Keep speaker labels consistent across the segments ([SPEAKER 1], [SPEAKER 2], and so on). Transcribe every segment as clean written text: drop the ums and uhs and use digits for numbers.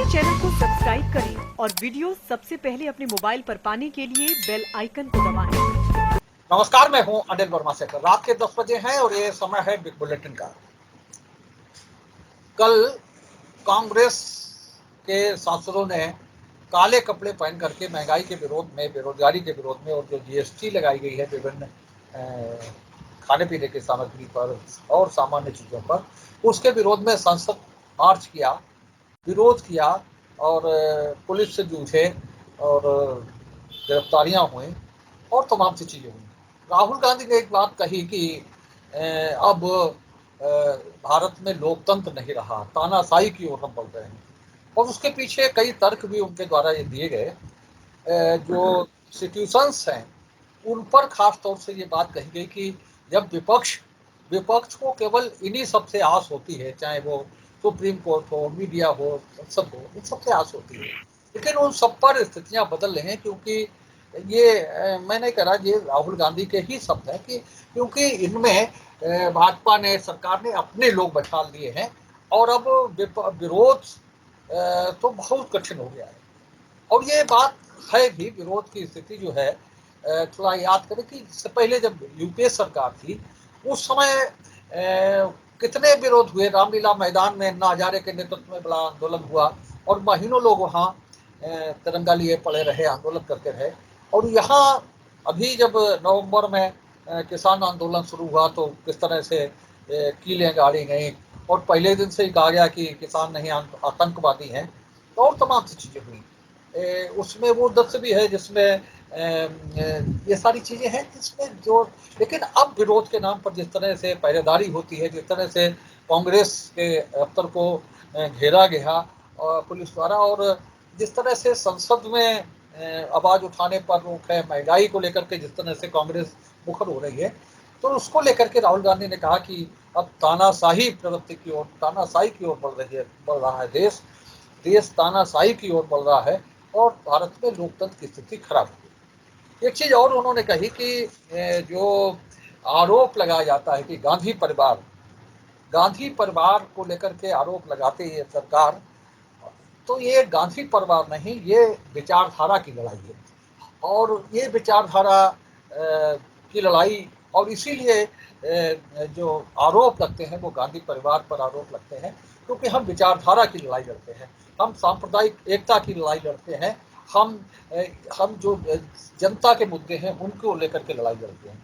[SPEAKER 1] Channel को subscribe करें और वीडियो सबसे पहले अपने मोबाइल पर पाने के लिए बेल आइकन को दबाएं।
[SPEAKER 2] नमस्कार, मैं हूं अनिल वर्मा सेकर। रात के 10 बजे हैं और ये समय है बिग बुलेटिन का। कल कांग्रेस के सांसदों ने काले कपड़े पहन करके महंगाई के विरोध में, बेरोजगारी के विरोध में और जो जीएसटी लगाई गई है विभिन्न खाने पीने की सामग्री पर और सामान्य चीजों पर, उसके विरोध में संसद मार्च किया, विरोध किया और पुलिस से जूझे और गिरफ्तारियां हुई और तमाम सी चीजें हुई। राहुल गांधी ने एक बात कही कि अब भारत में लोकतंत्र नहीं रहा, तानाशाही की ओर हम बढ़ रहे हैं। और उसके पीछे कई तर्क भी उनके द्वारा ये दिए गए। जो इंस्टीट्यूशंस हैं उन पर खास तौर से ये बात कही गई कि जब विपक्ष को केवल इन्हीं सबसे आस होती है, चाहे वो सुप्रीम कोर्ट हो, मीडिया हो, संसद हो, इन सबसे आस होती है, लेकिन उन सब पर स्थितियां बदल रही हैं। क्योंकि ये मैं नहीं कह रहा, ये राहुल गांधी के ही शब्द है कि क्योंकि इनमें भाजपा ने, सरकार ने अपने लोग बैठा लिए हैं और अब विरोध तो बहुत कठिन हो गया है। और ये बात है भी, विरोध की स्थिति जो है, थोड़ा याद करें कि इससे पहले जब यूपीए सरकार थी उस समय कितने विरोध हुए। रामलीला मैदान में अन्ना हजारे के नेतृत्व में बड़ा आंदोलन हुआ और महीनों लोग वहाँ तिरंगा लिए पड़े रहे, आंदोलन करते रहे। और यहाँ अभी जब नवंबर में किसान आंदोलन शुरू हुआ तो किस तरह से कीलें गाड़ी गई और पहले दिन से ही कहा गया कि किसान नहीं आतंकवादी हैं और तमाम सी चीज़ें हुई। उसमें वो दृश्य भी है जिसमें ये सारी चीज़ें हैं जिसमें जो, लेकिन अब विरोध के नाम पर जिस तरह से पहरेदारी होती है, जिस तरह से कांग्रेस के दफ्तर को घेरा गया पुलिस द्वारा, और जिस तरह से संसद में आवाज उठाने पर रोक है, महंगाई को लेकर के जिस तरह से कांग्रेस मुखर हो रही है, तो उसको लेकर के राहुल गांधी ने कहा कि अब तानाशाही प्रवृत्ति की ओर, तानाशाही की ओर बढ़ रहा है देश तानाशाही की ओर बढ़ रहा है और भारत में लोकतंत्र की स्थिति खराब हो गई। एक चीज और उन्होंने कही कि जो आरोप लगाया जाता है कि गांधी परिवार को लेकर के आरोप लगाते है सरकार, तो ये गांधी परिवार नहीं, ये विचारधारा की लड़ाई है। और ये विचारधारा की लड़ाई, और इसीलिए जो आरोप लगते हैं वो गांधी परिवार पर आरोप लगते हैं, क्योंकि हम विचारधारा की लड़ाई लड़ते हैं, हम सांप्रदायिक एकता की लड़ाई लड़ते हैं, हम जो जनता के मुद्दे हैं उनको लेकर के लड़ाई लड़ते हैं।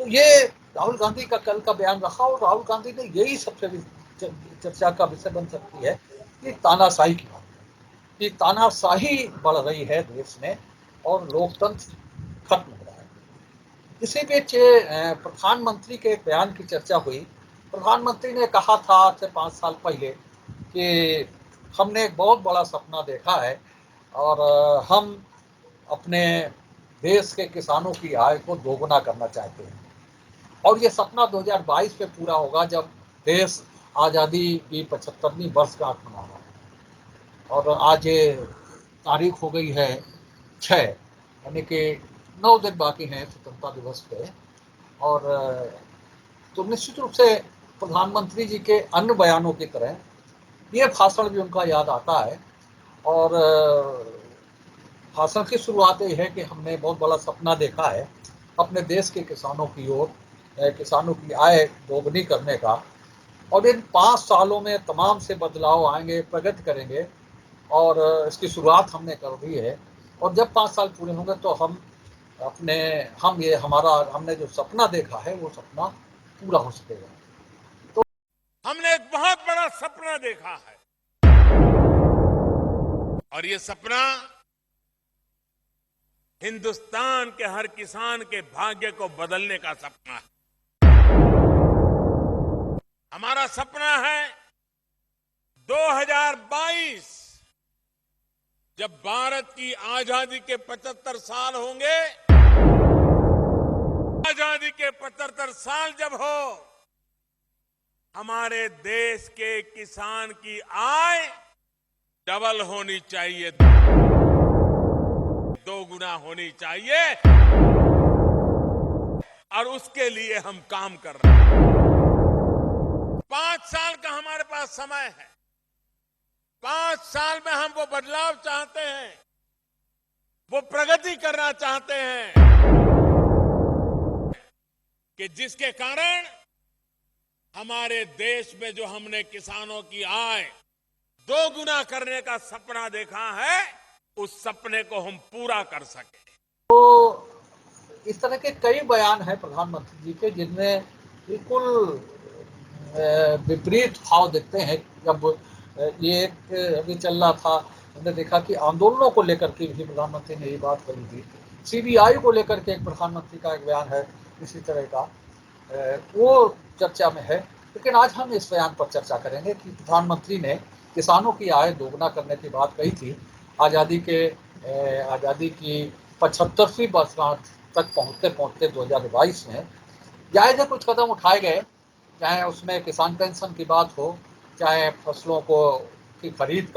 [SPEAKER 2] तो ये राहुल गांधी का कल का बयान रहा और राहुल गांधी ने यही सबसे चर्चा का विषय बन सकती है कि तानाशाही की बात, कि तानाशाही बढ़ रही है देश में और लोकतंत्र खत्म हो रहा है। इसी बीच प्रधानमंत्री के एक बयान की चर्चा हुई। प्रधानमंत्री ने कहा था आज से 5 साल पहले कि हमने एक बहुत बड़ा सपना देखा है और हम अपने देश के किसानों की आय को दोगुना करना चाहते हैं और ये सपना 2022 में पूरा होगा जब देश आज़ादी की 75वीं वर्षगांठ मना रहा है। और आज ये तारीख हो गई है 6, यानी कि 9 दिन बाकी हैं स्वतंत्रता दिवस पे। और तो निश्चित रूप से प्रधानमंत्री जी के अन्य बयानों की तरह ये भाषण भी उनका याद आता है। और भाषण की शुरुआत ये है कि हमने बहुत बड़ा सपना देखा है अपने देश के किसानों की ओर, किसानों की आय दोगुनी करने का, और इन 5 सालों में तमाम से बदलाव आएंगे, प्रगति करेंगे और इसकी शुरुआत हमने कर दी है। और जब 5 साल पूरे होंगे तो हमने जो सपना देखा है वो सपना पूरा हो सकेगा।
[SPEAKER 3] तो हमने एक बहुत बड़ा सपना देखा है और ये सपना हिंदुस्तान के हर किसान के भाग्य को बदलने का सपना है। हमारा सपना है 2022 जब भारत की आजादी के 75 साल होंगे, आजादी के 75 साल जब हो, हमारे देश के किसान की आय डबल होनी चाहिए, दोगुना होनी चाहिए और उसके लिए हम काम कर रहे हैं। 5 साल का हमारे पास समय है। 5 साल में हम वो बदलाव चाहते हैं, वो प्रगति करना चाहते हैं कि जिसके कारण हमारे देश में जो हमने किसानों की आय 2 गुना करने का सपना देखा है, उस सपने को हम पूरा कर सके।
[SPEAKER 2] तो इस तरह के कई बयान हैं प्रधानमंत्री जी के जिनमें बिल्कुल विपरीत भाव दिखते हैं। जब ये एक अभी चल रहा था, हमने देखा कि आंदोलनों को लेकर के भी प्रधानमंत्री ने ये बात कही थी। सीबीआई को लेकर के एक प्रधानमंत्री का एक बयान है इसी तरह का, वो चर्चा में है। लेकिन आज हम इस बयान पर चर्चा करेंगे कि प्रधानमंत्री ने किसानों की आय दोगुना करने की बात कही थी आज़ादी की 75वीं वर्षगांठ तक पहुंचते पहुंचते 2022 में। जायज़ है कुछ कदम उठाए गए, चाहे उसमें किसान पेंशन की बात हो, चाहे फसलों को की खरीद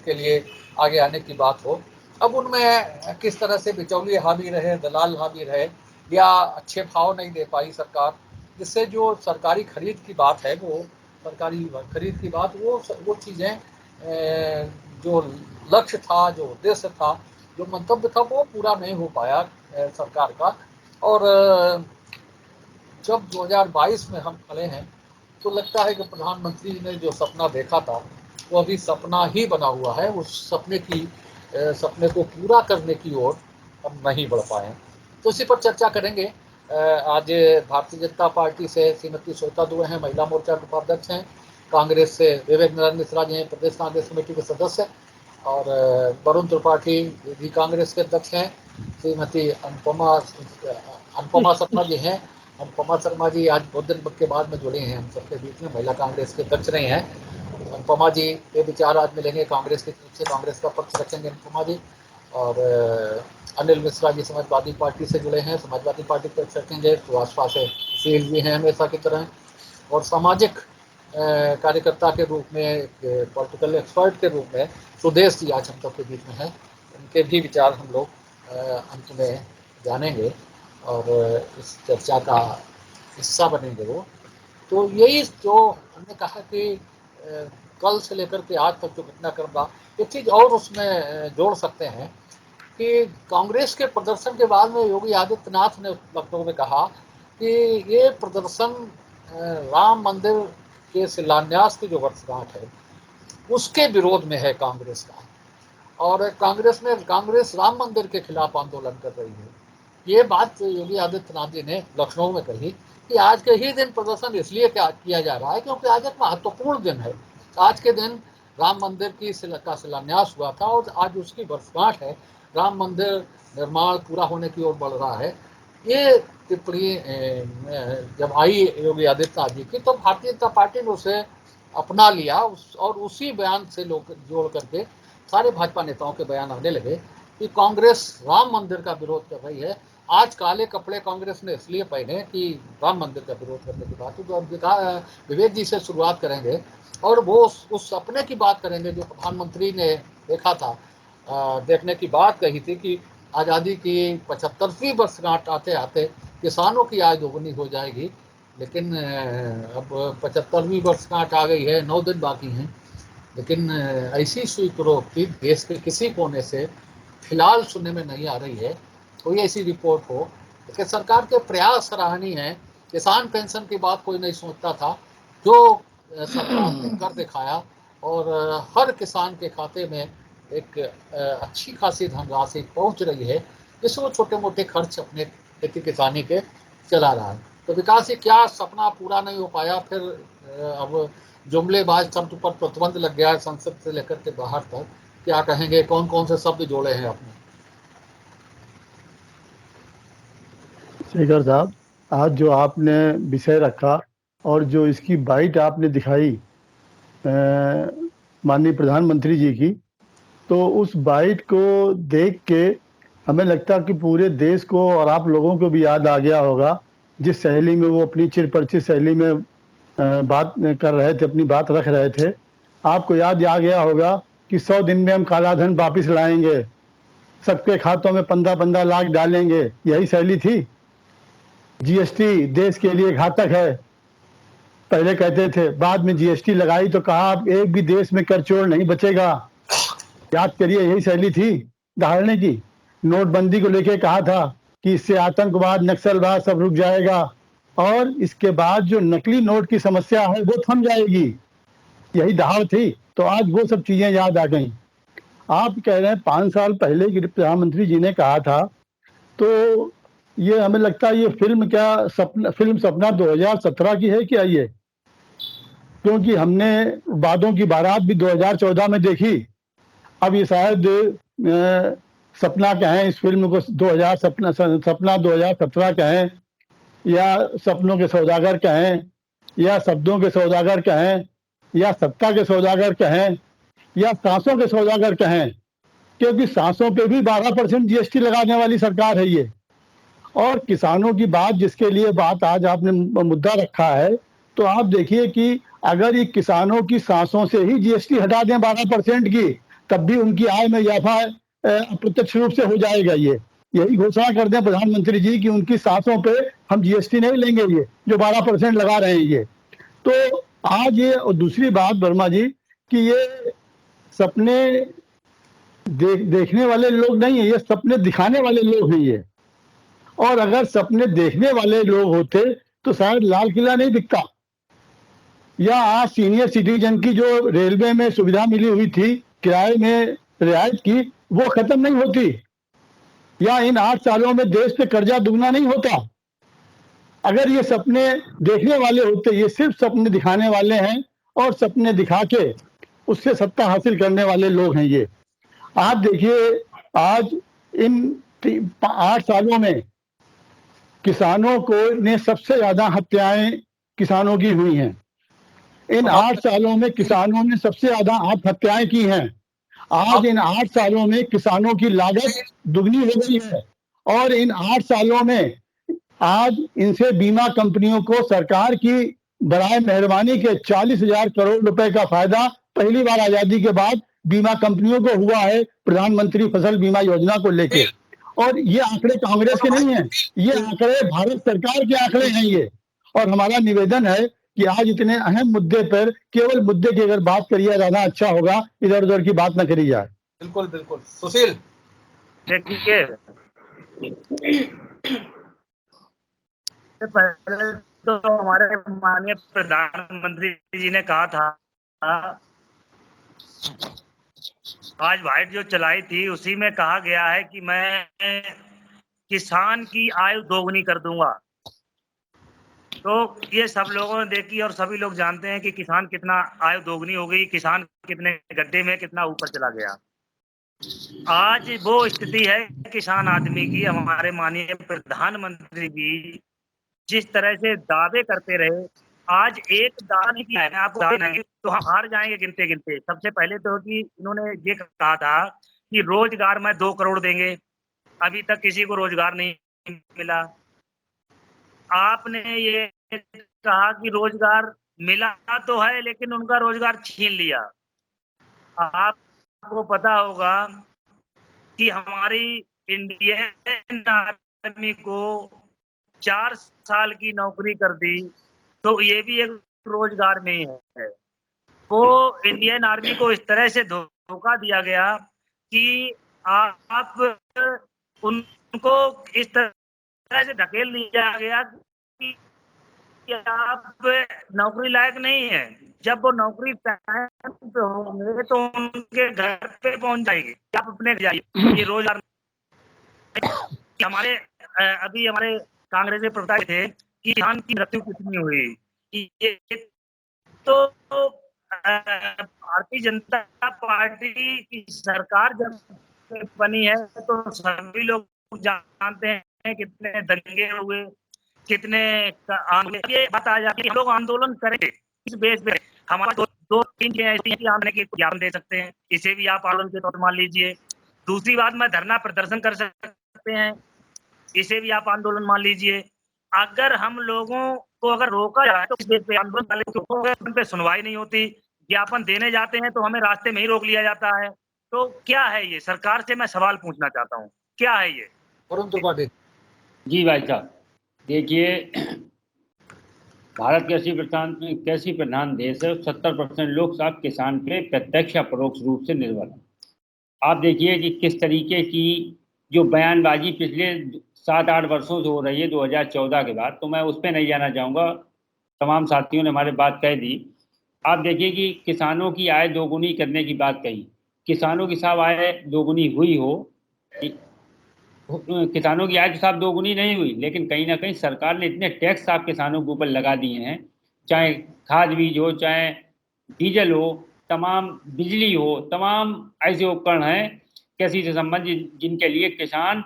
[SPEAKER 2] के लिए आगे आने की बात हो। अब उनमें किस तरह से बिचौलिए हावी रहे, दलाल हावी रहे, या अच्छे भाव नहीं दे पाई सरकार, जिससे जो सरकारी खरीद की बात है वो चीज़ें जो लक्ष्य था, जो उद्देश्य था, जो मंतव्य था, वो पूरा नहीं हो पाया सरकार का। और जब 2022 में हम खड़े हैं तो लगता है कि प्रधानमंत्री ने जो सपना देखा था वो अभी सपना ही बना हुआ है। उस सपने को पूरा करने की ओर हम नहीं बढ़ पाए। तो इसी पर चर्चा करेंगे। आज भारतीय जनता पार्टी से श्रीमती श्वेता दुबे हैं, महिला मोर्चा के उपाध्यक्ष हैं। कांग्रेस से विवेक नारायण मिश्रा जी हैं, प्रदेश कांग्रेस कमेटी के सदस्य। और वरुण त्रिपाठी भी कांग्रेस के अध्यक्ष हैं। श्रीमती अनुपमा शर्मा जी हैं। अनुपमा शर्मा जी आज बहुत दिन के बाद में जुड़े हैं हम सबके बीच में, महिला कांग्रेस के अध्यक्ष रहे हैं। अनुपमा जी के विचार आज मिलेंगे, कांग्रेस की तरफ से कांग्रेस का पक्ष रखेंगे अनुपमा जी। और अनिल मिश्रा जी समाजवादी पार्टी से जुड़े हैं, समाजवादी पार्टी पर रखेंगे। तो आसपास से सील भी हैं हमेशा की तरह। और सामाजिक कार्यकर्ता के रूप में, पॉलिटिकल एक्सपर्ट के रूप में सुदेश जी आज हम सब के बीच में हैं। उनके भी विचार हम लोग अंत में जानेंगे और इस चर्चा का हिस्सा बनेंगे वो। तो यही जो हमने कहा कि कल से लेकर के आज तक जो घटनाक्रम रहा, एक चीज़ और उसमें जोड़ सकते हैं कि कांग्रेस के प्रदर्शन के बाद में योगी आदित्यनाथ ने लखनऊ में कहा कि ये प्रदर्शन राम मंदिर के शिलान्यास की जो वर्षगांठ है उसके विरोध में है कांग्रेस का। और कांग्रेस राम मंदिर के खिलाफ आंदोलन कर रही है। ये बात योगी आदित्यनाथ जी ने लखनऊ में कही कि आज के ही दिन प्रदर्शन इसलिए किया जा रहा है क्योंकि आज एक महत्वपूर्ण दिन है। आज के दिन राम मंदिर का शिलान्यास हुआ था और आज उसकी वर्षगांठ है। राम मंदिर निर्माण पूरा होने की ओर बढ़ रहा है। ये टिप्पणी जब आई योगी आदित्यनाथ जी की तो भारतीय जनता पार्टी ने उसे अपना लिया और उसी बयान से लोग जोड़ करके सारे भाजपा नेताओं के बयान आने लगे कि कांग्रेस राम मंदिर का विरोध कर रही है। आज काले कपड़े कांग्रेस ने इसलिए पहने कि राम मंदिर का विरोध करने की बात है। तो विवेक जी से शुरुआत करेंगे और वो उस सपने की बात करेंगे जो प्रधानमंत्री ने देखा था, देखने की बात कही थी कि आज़ादी की 75वीं वर्षगांठ आते आते किसानों की आय दोगुनी हो जाएगी। लेकिन अब 75वीं वर्षगांठ आ गई है, 9 दिन बाकी हैं। लेकिन ऐसी स्वीकृति देश के किसी कोने से फिलहाल सुनने में नहीं आ रही है। कोई ऐसी रिपोर्ट हो। लेकिन सरकार के प्रयास सराहनीय हैं। किसान पेंशन की बात कोई नहीं सोचता था, जो सरकार ने कर दिखाया और हर किसान के खाते में एक अच्छी खासी धनराशि पहुंच रही है, जिससे वो छोटे मोटे खर्च अपने खेती किसानी के चला रहा है। तो विकास ये क्या सपना पूरा नहीं हो पाया, फिर अब जुमलेबाज शब्द पर प्रतिबंध लग गया है संसद से लेकर के बाहर तक। क्या कहेंगे, कौन कौन से शब्द जोड़े हैं आपने?
[SPEAKER 4] शेखर साहब, आज जो आपने विषय रखा और जो इसकी बाइट आपने दिखाई माननीय प्रधानमंत्री जी की, तो उस बाइट को देख के हमें लगता कि पूरे देश को और आप लोगों को भी याद आ गया होगा जिस शैली में वो अपनी चिरपरिचित शैली में बात कर रहे थे, अपनी बात रख रहे थे। आपको याद आ गया होगा कि 100 दिन में हम काला धन वापिस लाएंगे, सबके खातों में 15-15 लाख डालेंगे, यही शैली थी। जीएसटी देश के लिए घातक है, पहले कहते थे, बाद में जीएसटी लगाई तो कहा अब एक भी देश में कर चोर नहीं बचेगा। याद करिए, यही शैली थी दहाड़ने की। नोटबंदी को लेके कहा था कि इससे आतंकवाद, नक्सलवाद सब रुक जाएगा, और इसके बाद जो नकली नोट की समस्या है वो थम जाएगी। यही दहाड़ थी। तो आज वो सब चीजें याद आ गई। आप कह रहे हैं 5 साल पहले की प्रधानमंत्री जी ने कहा था, तो ये हमें लगता है ये फिल्म सपना 2017 की है क्या ये? क्योंकि हमने वादों की बारात भी 2014 में देखी। अब ये शायद सपना कहें इस फिल्म को, सपना 2017 कहें, या सपनों के सौदागर कहें, या शब्दों के सौदागर कहें, या सत्ता के सौदागर कहें, या सांसों के सौदागर कहें, क्योंकि सांसों पे भी 12% जीएसटी लगाने वाली सरकार है ये। और किसानों की बात, जिसके लिए बात आज आपने मुद्दा रखा है, तो आप देखिए कि अगर ये किसानों की सांसों से ही जीएसटी हटा दें 12% की, तब भी उनकी आय में इजाफा अप्रत्यक्ष रूप से हो जाएगा। ये यही घोषणा कर दें प्रधानमंत्री जी कि उनकी सांसों पे हम जीएसटी नहीं लेंगे, ये जो 12% लगा रहे हैं ये। तो आज ये, और दूसरी बात वर्मा जी कि ये सपने देखने वाले लोग नहीं है, ये सपने दिखाने वाले लोग हैं ये। और अगर सपने देखने वाले लोग होते तो शायद लाल किला नहीं दिखता, या आज सीनियर सिटीजन की जो रेलवे में सुविधा मिली हुई थी किराए में रियायत की, वो खत्म नहीं होती, या इन 8 सालों में देश पे कर्जा दुगना नहीं होता। अगर ये सपने देखने वाले होते, ये सिर्फ सपने दिखाने वाले हैं, और सपने दिखा के उससे सत्ता हासिल करने वाले लोग हैं ये। आप देखिए, आज इन 8 सालों में किसानों को ने सबसे ज्यादा हत्याएं किसानों की हुई हैं। इन 8 सालों में किसानों ने सबसे ज्यादा आत्महत्याएं की हैं। आज इन 8 सालों में किसानों की लागत दुगनी हो गई है, और इन 8 सालों में आज इनसे बीमा कंपनियों को सरकार की बराए मेहरबानी के 40,000 करोड़ रुपए का फायदा पहली बार आजादी के बाद बीमा कंपनियों को हुआ है, प्रधानमंत्री फसल बीमा योजना को लेके। और ये आंकड़े कांग्रेस के नहीं हैं, ये आंकड़े भारत सरकार के आंकड़े हैं ये। और हमारा निवेदन है कि आज इतने अहम मुद्दे पर केवल मुद्दे की अगर बात करिए ज्यादा अच्छा होगा, इधर उधर की बात न करी जाए।
[SPEAKER 2] बिल्कुल बिल्कुल। सुशील,
[SPEAKER 5] देखिए, पहले तो हमारे माननीय प्रधानमंत्री जी ने कहा था, आज वाइट जो चलाई थी उसी में कहा गया है कि मैं किसान की आयु दोगुनी कर दूंगा। तो ये सब लोगों ने देखी और सभी लोग जानते हैं कि किसान कितना आयु दोगुनी हो गई, किसान कितने गड्ढे में कितना ऊपर चला गया। आज वो स्थिति है किसान आदमी की। हमारे माननीय प्रधानमंत्री जी जिस तरह से दावे करते रहे, आज एक दावा नहीं किया है, आपको नहीं तो हम हार जाएंगे गिनते गिनते। सबसे पहले तो कि इन्होंने ये कहा था कि रोजगार में 2 करोड़ देंगे, अभी तक किसी को रोजगार नहीं मिला। आपने ये कहा कि रोजगार मिला तो है लेकिन उनका रोजगार छीन लिया। आपको पता होगा कि हमारी इंडियन आर्मी को 4 साल की नौकरी कर दी, तो ये भी एक रोजगार में ही है। वो इंडियन आर्मी को इस तरह से धोखा दिया गया कि आप उनको इस तरह से ढकेल दिया गया कि आप नौकरी लायक नहीं है। जब वो नौकरी टाइम पे होंगे तो उनके घर पे पहुंच जाएगी, आप अपने जाइए। ये रोजगार हमारे अभी हमारे कांग्रेस के प्रवक्ता थे कि किसान की मृत्यु कितनी हुई। ये तो भारतीय जनता पार्टी की सरकार जब बनी है तो सभी लोग जानते हैं कितने दंगे हुए, कितने ये बात आ जाती है। हम लोग आंदोलन करेंगे इस बेस पे, हमारा 2-3 ऐसी ज्ञापन दे सकते हैं, इसे भी आप आंदोलन के तौर मान लीजिए। दूसरी बात में धरना प्रदर्शन कर सकते हैं, इसे भी आप आंदोलन मान लीजिए। अगर हम लोगों को अगर रोका जाए तो इस बेस पे आंदोलन वाले उन पे सुनवाई नहीं होती, ज्ञापन देने जाते हैं तो हमें रास्ते में ही रोक लिया जाता है। तो क्या है ये? सरकार से मैं सवाल पूछना चाहता हूँ, क्या है ये?
[SPEAKER 2] वरुण त्रिपाठी
[SPEAKER 6] जी भाई साहब, देखिए भारत कृषि प्रधान देश है। 70% लोग साहब किसान पे प्रत्यक्ष या परोक्ष रूप से निर्भर हैं। आप देखिए कि किस तरीके की जो बयानबाजी पिछले 7-8 वर्षों से हो रही है 2014 के बाद, तो मैं उस पर नहीं जाना चाहूँगा, तमाम साथियों ने हमारे बात कह दी। आप देखिए कि किसानों की आय दोगुनी करने की बात कही। किसानों की साहब आय दोगुनी हुई हो, किसानों की आय तो साहब दोगुनी नहीं हुई, लेकिन कहीं ना कहीं सरकार ने इतने टैक्स साहब किसानों के ऊपर लगा दिए हैं, चाहे खाद बीज हो, चाहे डीजल हो, तमाम बिजली हो, तमाम ऐसे उपकरण हैं कृषि से संबंधित जिनके लिए किसान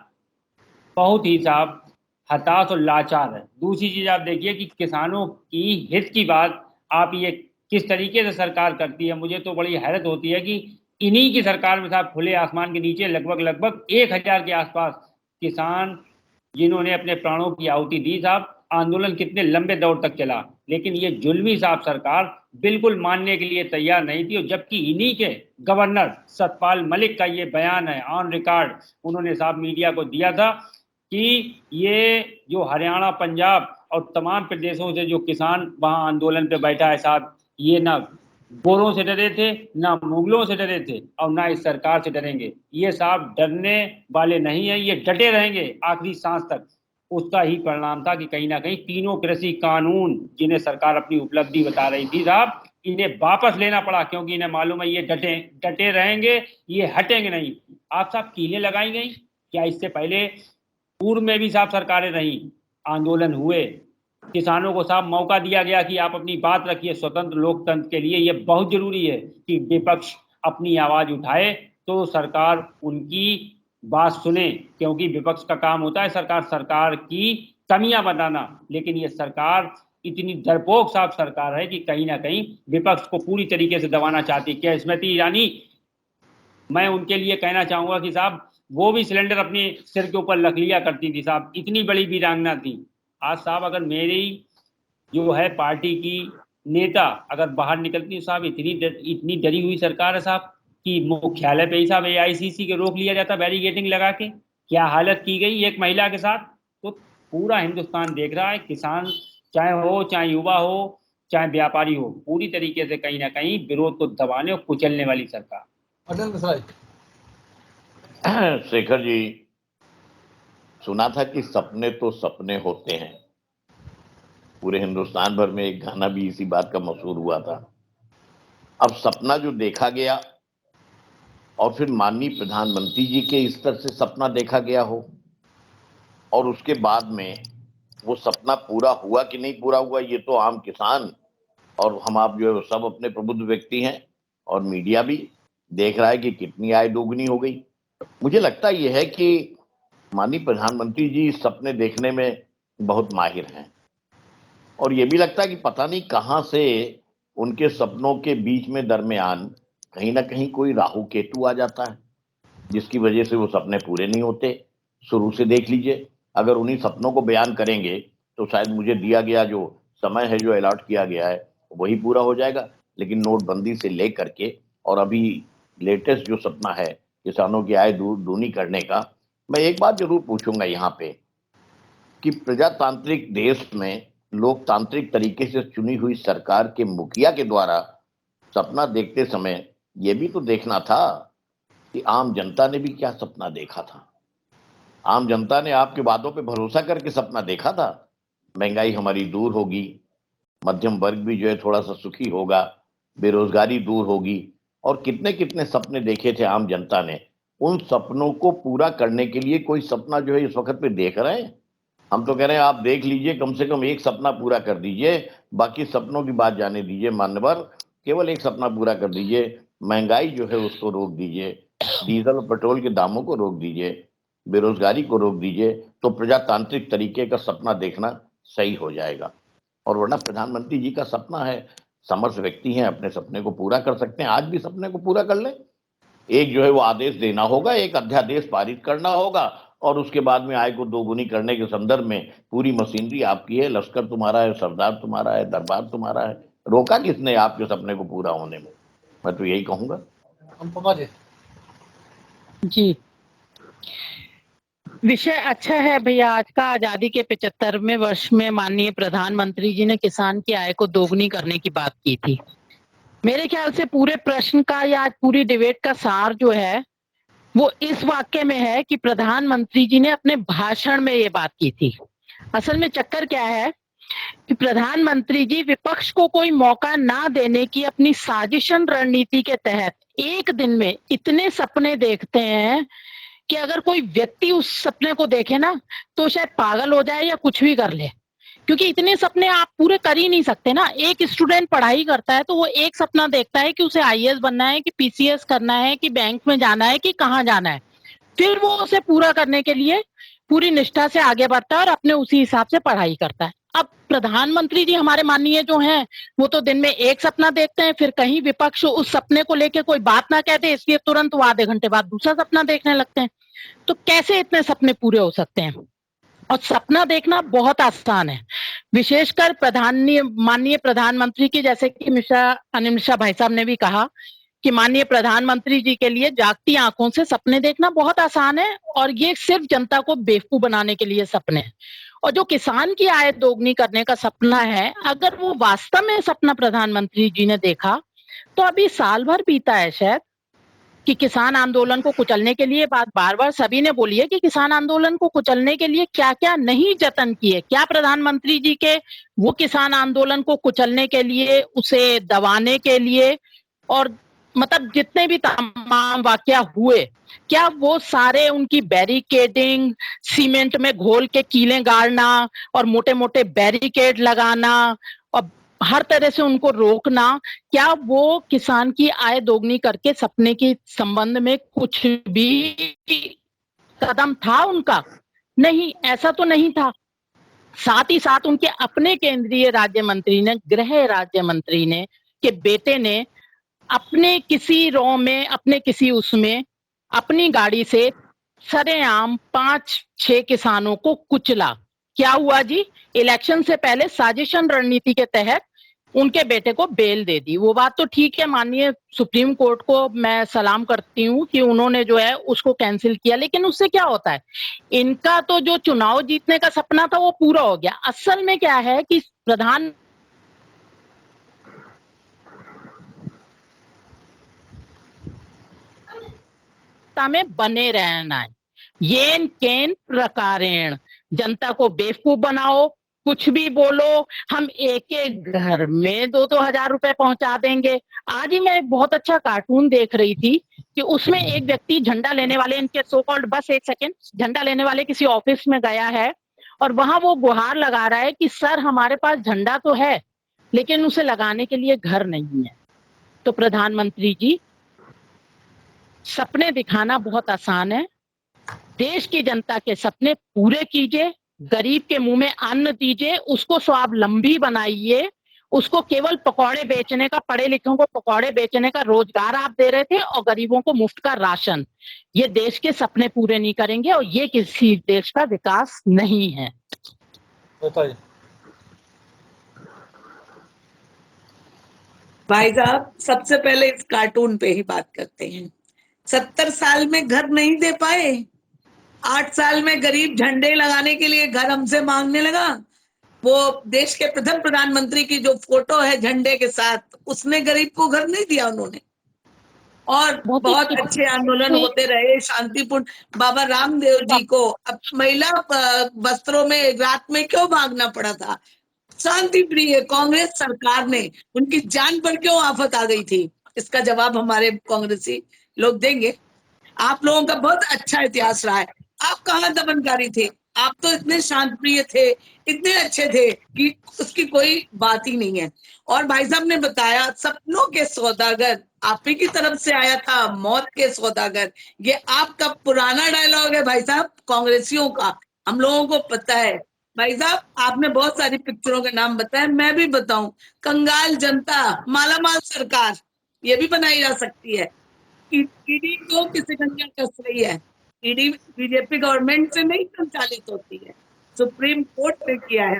[SPEAKER 6] बहुत ही साहब हताश और लाचार है। दूसरी चीज आप देखिए कि किसानों की हित की बात आप ये किस तरीके से सरकार करती है। मुझे तो बड़ी हैरत होती है कि इन्हीं की सरकार में साहब खुले आसमान के नीचे लगभग 1000 के आसपास किसान जिन्होंने अपने प्राणों की आहुति दी साहब, आंदोलन कितने लंबे दौर तक चला, लेकिन ये जुल्मी साहब सरकार बिल्कुल मानने के लिए तैयार नहीं थी। और जबकि इन्हीं के गवर्नर सतपाल मलिक का ये बयान है ऑन रिकॉर्ड, उन्होंने साहब मीडिया को दिया था कि ये जो हरियाणा, पंजाब और तमाम प्रदेशों से जो किसान वहां आंदोलन पे बैठा है साहब, ये ना गोरों से डरे थे, ना मुगलों से डरे थे और ना इस सरकार से डरेंगे। ये साहब डरने वाले नहीं है, ये डटे रहेंगे आखिरी सांस तक। उसका ही परिणाम था कि कहीं ना कहीं तीनों कृषि कानून जिन्हें सरकार अपनी उपलब्धि बता रही थी साहब, इन्हें वापस लेना पड़ा, क्योंकि इन्हें मालूम है ये डटे रहेंगे, ये हटेंगे नहीं। आप साहब कीलें लगाई गई क्या इससे पहले? पूर्व में भी साहब सरकारें रही, आंदोलन हुए, किसानों को साहब मौका दिया गया कि आप अपनी बात रखिए। स्वतंत्र लोकतंत्र के लिए यह बहुत जरूरी है कि विपक्ष अपनी आवाज उठाए तो सरकार उनकी बात सुने, क्योंकि विपक्ष का काम होता है सरकार की कमियां बताना। लेकिन ये सरकार इतनी डरपोक साहब सरकार है कि कहीं ना कहीं विपक्ष को पूरी तरीके से दबाना चाहती है। क्या स्मृति ईरानी, मैं उनके लिए कहना चाहूंगा कि साहब वो भी सिलेंडर अपने सिर के ऊपर रख लिया करती थी साहब, इतनी बड़ी वीरांगना थी। आज साहब अगर मेरी जो है पार्टी की नेता अगर बाहर निकलती साहब, इतनी डरी हुई सरकार है साहब कि मुख्यालय पे ही साहब AICC के रोक लिया जाता बैरिकेडिंग लगा के। क्या हालत की गई एक महिला के साथ। तो पूरा हिंदुस्तान देख रहा है, किसान चाहे हो, चाहे युवा हो, चाहे व्यापारी हो, पूरी तरीके से कहीं ना कहीं विरोध को दबाने और कुचलने वाली सरकार।
[SPEAKER 2] अनिल मिश्रा जी।
[SPEAKER 7] शेखर जी, सुना था कि सपने तो सपने होते हैं। पूरे हिंदुस्तान भर में एक गाना भी इसी बात का मशहूर हुआ था। अब सपना जो देखा गया और फिर माननीय प्रधानमंत्री जी के स्तर से सपना देखा गया हो और उसके बाद में वो सपना पूरा हुआ कि नहीं पूरा हुआ, ये तो आम किसान और हम आप जो है सब अपने प्रबुद्ध व्यक्ति हैं और मीडिया भी देख रहा है कि कितनी आय दोगुनी हो गई। मुझे लगता यह है कि माननीय प्रधानमंत्री जी सपने देखने में बहुत माहिर हैं और ये भी लगता है कि पता नहीं कहां से उनके सपनों के बीच में दरमियान कहीं ना कहीं कोई राहु केतु आ जाता है, जिसकी वजह से वो सपने पूरे नहीं होते। शुरू से देख लीजिए, अगर उन्हीं सपनों को बयान करेंगे तो शायद मुझे दिया गया जो समय है, जो अलॉट किया गया है, वही पूरा हो जाएगा। लेकिन नोटबंदी से लेकर के और अभी लेटेस्ट जो सपना है किसानों की आय दूनी करने का, मैं एक बात जरूर पूछूंगा यहाँ पे कि प्रजातांत्रिक देश में लोकतांत्रिक तरीके से चुनी हुई सरकार के मुखिया के द्वारा सपना देखते समय यह भी तो देखना था कि आम जनता ने भी क्या सपना देखा था। आम जनता ने आपके वादों पे भरोसा करके सपना देखा था, महंगाई हमारी दूर होगी, मध्यम वर्ग भी जो है थोड़ा सा सुखी होगा, बेरोजगारी दूर होगी, और कितने कितने सपने देखे थे आम जनता ने। उन सपनों को पूरा करने के लिए कोई सपना जो है इस वक्त पे देख रहे हैं? हम तो कह रहे हैं आप देख लीजिए, कम से कम एक सपना पूरा कर दीजिए, बाकी सपनों की बात जाने दीजिए मान्यवर, केवल एक सपना पूरा कर दीजिए, महंगाई जो है उसको रोक दीजिए, डीजल और पेट्रोल के दामों को रोक दीजिए, बेरोजगारी को रोक दीजिए, तो प्रजातांत्रिक तरीके का सपना देखना सही हो जाएगा। और वरना प्रधानमंत्री जी का सपना है, समर्थ व्यक्ति हैं, अपने सपने को पूरा कर सकते हैं, आज भी सपने को पूरा कर लें। एक जो है वो आदेश देना होगा, एक अध्यादेश पारित करना होगा और उसके बाद में आय को दोगुनी करने के संदर्भ में पूरी मशीनरी आपकी है, लश्कर तुम्हारा है, सरदार तुम्हारा है, दरबार तुम्हारा है। रोका किसने आपके सपने को पूरा होने में? मैं तो यही कहूंगा।
[SPEAKER 2] अनुपमा जी।
[SPEAKER 8] जी, विषय अच्छा है भैया। आज का आजादी के 75वें वर्ष में माननीय प्रधानमंत्री जी ने किसान की आय को दोगुनी करने की बात की थी। मेरे ख्याल से पूरे प्रश्न का या आज पूरी डिबेट का सार जो है वो इस वाक्य में है कि प्रधानमंत्री जी ने अपने भाषण में ये बात की थी। असल में चक्कर क्या है कि प्रधानमंत्री जी विपक्ष को कोई मौका ना देने की अपनी साजिशन रणनीति के तहत एक दिन में इतने सपने देखते हैं कि अगर कोई व्यक्ति उस सपने को देखे ना तो शायद पागल हो जाए या कुछ भी कर ले, क्योंकि इतने सपने आप पूरे कर ही नहीं सकते ना। एक स्टूडेंट पढ़ाई करता है तो वो एक सपना देखता है कि उसे आईएएस बनना है, कि पीसीएस करना है, कि बैंक में जाना है, कि कहाँ जाना है। फिर वो उसे पूरा करने के लिए पूरी निष्ठा से आगे बढ़ता है और अपने उसी हिसाब से पढ़ाई करता है। अब प्रधानमंत्री जी हमारे माननीय जो हैं वो तो दिन में एक सपना देखते हैं, फिर कहीं विपक्ष उस सपने को लेके कोई बात ना कहते इसलिए तुरंत वो आधे घंटे बाद दूसरा सपना देखने लगते हैं। तो कैसे इतने सपने पूरे हो सकते हैं? और सपना देखना बहुत आसान है, विशेषकर माननीय प्रधानमंत्री की, जैसे कि अनिल मिश्रा भाई साहब ने भी कहा कि माननीय प्रधानमंत्री जी के लिए जागती आंखों से सपने देखना बहुत आसान है और ये सिर्फ जनता को बेवकूफ बनाने के लिए सपने हैं। और जो किसान की आय दोगुनी करने का सपना है, अगर वो वास्तव में सपना प्रधानमंत्री जी ने देखा तो अभी साल भर बीता है शायद कि किसान आंदोलन को कुचलने के लिए, बात बार बार सभी ने बोली है कि किसान आंदोलन को कुचलने के लिए क्या क्या नहीं जतन किए। क्या प्रधानमंत्री जी के वो किसान आंदोलन को कुचलने के लिए, उसे दबाने के लिए और मतलब जितने भी तमाम वाकया हुए, क्या वो सारे उनकी बैरिकेडिंग, सीमेंट में घोल के कीलें गाड़ना और मोटे मोटे बैरिकेड लगाना और हर तरह से उनको रोकना, क्या वो किसान की आय दोगुनी करके सपने के संबंध में कुछ भी कदम था उनका? नहीं, ऐसा तो नहीं था। साथ ही साथ उनके अपने केंद्रीय राज्य मंत्री ने, गृह राज्य मंत्री ने, के बेटे ने अपने किसी रॉ में, अपने किसी उसमें अपनी गाड़ी से सरेआम 5-6 किसानों को कुचला। क्या हुआ जी? इलेक्शन से पहले साजिशन रणनीति के तहत उनके बेटे को बेल दे दी। वो बात तो ठीक है, माननीय सुप्रीम कोर्ट को मैं सलाम करती हूँ कि उन्होंने जो है उसको कैंसिल किया, लेकिन उससे क्या होता है? इनका तो जो चुनाव जीतने का सपना था वो पूरा हो गया। असल में क्या है कि प्रधान में बने रहना है, येन केन प्रकारेण, जनता को बेवकूफ बनाओ, कुछ भी बोलो, हम एक एक घर में 2-2 हजार रुपए पहुंचा देंगे। आज ही मैं एक बहुत अच्छा कार्टून देख रही थी कि उसमें एक व्यक्ति झंडा लेने वाले, इनके सो कॉल्ड, बस एक सेकेंड, झंडा लेने वाले किसी ऑफिस में गया है और वहां वो गुहार लगा रहा है कि सर हमारे पास झंडा तो है लेकिन उसे लगाने के लिए घर नहीं है। तो प्रधानमंत्री जी, सपने दिखाना बहुत आसान है, देश की जनता के सपने पूरे कीजिए, गरीब के मुंह में अन्न दीजिए, उसको स्वावलंबी बनाइए। उसको केवल पकौड़े बेचने का, पढ़े लिखों को पकौड़े बेचने का रोजगार आप दे रहे थे और गरीबों को मुफ्त का राशन। ये देश के सपने पूरे नहीं करेंगे और ये किसी देश का विकास नहीं है।
[SPEAKER 2] बताइए
[SPEAKER 9] भाई साहब, सबसे पहले इस कार्टून पे ही बात करते हैं। 70 साल में घर नहीं दे पाए, 8 साल में गरीब झंडे लगाने के लिए घर हमसे मांगने लगा। वो देश के प्रथम प्रधानमंत्री की जो फोटो है झंडे के साथ, उसने गरीब को घर नहीं दिया उन्होंने। और बहुत अच्छे आंदोलन होते रहे, शांतिपूर्ण। बाबा रामदेव जी को अब महिला वस्त्रों में रात में क्यों भागना पड़ा था? शांति प्रिय कांग्रेस सरकार ने, उनकी जान पर क्यों आफत आ गई थी? इसका जवाब हमारे कांग्रेसी लोग देंगे। आप लोगों का बहुत अच्छा इतिहास रहा है। आप कहाँ दमनकारी थे? आप तो इतने शांत प्रिय थे, इतने अच्छे थे कि उसकी कोई बात ही नहीं है। और भाई साहब ने बताया सपनों के सौदागर, आप ही की तरफ से आया था, मौत के सौदागर। ये आपका पुराना डायलॉग है भाई साहब, कांग्रेसियों का, हम लोगों को पता है। भाई साहब, आपने बहुत सारी पिक्चरों के नाम बताए, मैं भी बताऊं। कंगाल जनता, मालामाल सरकार, ये भी बनाई जा सकती है। ईडी को किसी गंजा कस रही है। ईडी बीजेपी गवर्नमेंट से नहीं संचालित होती है, सुप्रीम कोर्ट ने किया है।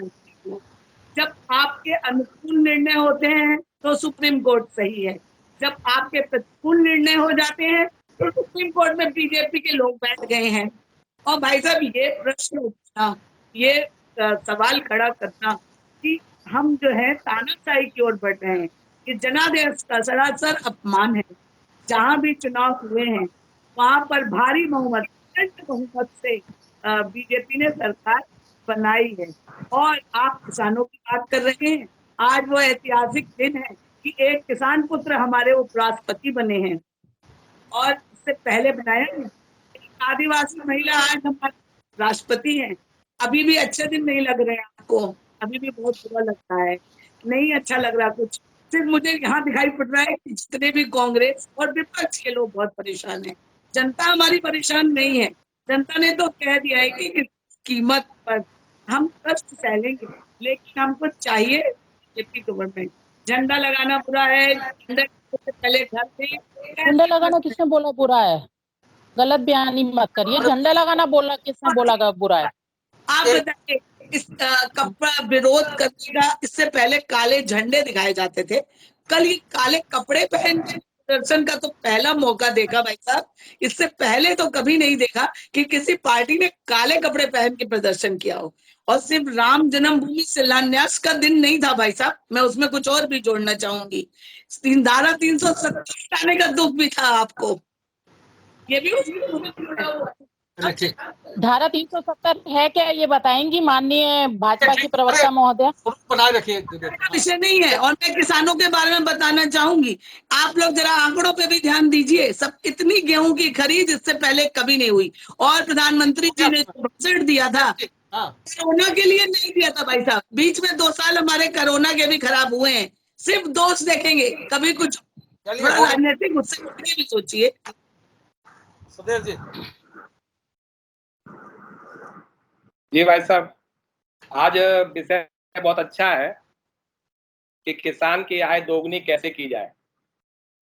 [SPEAKER 9] जब आपके अनुकूल निर्णय होते हैं तो सुप्रीम कोर्ट सही है, जब आपके प्रतिकूल निर्णय हो जाते हैं तो सुप्रीम कोर्ट में बीजेपी के लोग बैठ गए हैं। और भाई साहब ये प्रश्न उठना, ये सवाल खड़ा करना कि हम जो है तानाशाही की ओर बढ़ रहे हैं, ये जनादेश का सरासर अपमान है। जहां भी चुनाव हुए हैं वहां पर भारी बहुमत, प्रचंड बहुमत से बीजेपी ने सरकार बनाई है। और आप किसानों की बात कर रहे हैं, आज वो ऐतिहासिक दिन है कि एक किसान पुत्र हमारे उपराष्ट्रपति बने हैं, और इससे पहले बनाया नहीं। एक आदिवासी महिला आज हमारे राष्ट्रपति हैं। अभी भी अच्छे दिन नहीं लग रहे हैं आपको? अभी भी बहुत बुरा लगता है, नहीं अच्छा लग रहा कुछ। सिर्फ मुझे यहाँ दिखाई पड़ रहा है कि जितने भी कांग्रेस और विपक्ष के लोग बहुत परेशान हैं। जनता हमारी परेशान नहीं है। जनता ने तो कह दिया है कि इस कीमत पर हम कष्ट सहलेंगे, लेकिन हमको चाहिए बीजेपी गवर्नमेंट। झंडा लगाना बुरा है, झंडे से पहले घर में
[SPEAKER 8] झंडा लगाना किसने बोला बुरा है? गलत बयानी मत करिए। झंडा लगाना बोला किसने बोला बुरा है?
[SPEAKER 9] आप बताइए, इस कपड़ा विरोध करने का इससे पहले काले झंडे दिखाए जाते थे, कल ये काले कपड़े पहन के प्रदर्शन का तो पहला मौका देखा भाई साहब। इससे पहले तो कभी नहीं देखा कि किसी पार्टी ने काले कपड़े पहन के प्रदर्शन किया हो। और सिर्फ राम जन्मभूमि शिलान्यास का दिन नहीं था भाई साहब, मैं उसमें कुछ और भी जोड़ना चाहूंगी। धारा 370 हटाने का दुख भी था आपको, ये भी उसमें जुड़ा हुआ है।
[SPEAKER 8] धारा 370 है क्या, ये बताएंगी माननीय भाजपा की प्रवक्ता महोदया?
[SPEAKER 2] बनाए रखिए।
[SPEAKER 9] विषय नहीं है, और मैं किसानों के बारे में बताना चाहूंगी। आप लोग जरा आंकड़ों पे भी ध्यान दीजिए। सब इतनी गेहूं की खरीद इससे पहले कभी नहीं हुई, और प्रधानमंत्री जी ने बजट दिया था कोरोना के लिए नहीं दिया था भाई साहब। बीच में 2 साल हमारे कोरोना के भी खराब हुए हैं। सिर्फ दोष देखेंगे, कभी कुछ थोड़ा राजनीतिक उससे भी सोचिए।
[SPEAKER 2] सुधीर जी।
[SPEAKER 10] जी भाई साहब, आज विषय बहुत अच्छा है कि किसान की आय दोगुनी कैसे की जाए।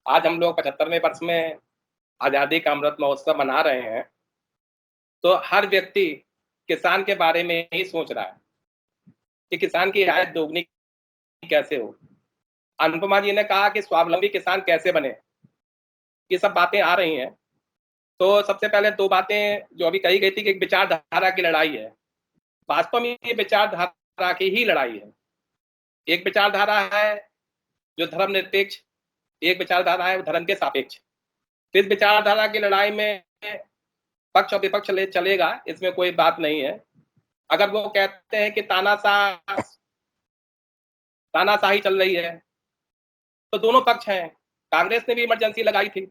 [SPEAKER 10] आज हम लोग 75वें वर्ष में आज़ादी का अमृत महोत्सव मना रहे हैं, तो हर व्यक्ति किसान के बारे में ही सोच रहा है कि किसान की आय दोगुनी कैसे हो। अनुपमा जी ने कहा कि स्वावलंबी किसान कैसे बने, ये सब बातें आ रही हैं। तो सबसे पहले 2 बातें जो अभी कही गई थी कि एक विचारधारा की लड़ाई है। वास्तव में ये विचारधारा की ही लड़ाई है। एक विचारधारा है जो धर्मनिरपेक्ष, एक विचारधारा है धर्म के सापेक्ष। इस विचारधारा की लड़ाई में पक्ष और विपक्ष चलेगा, इसमें कोई बात नहीं है। अगर वो कहते हैं कि तानाशाही चल रही है, तो दोनों पक्ष हैं। कांग्रेस ने भी इमरजेंसी लगाई थी,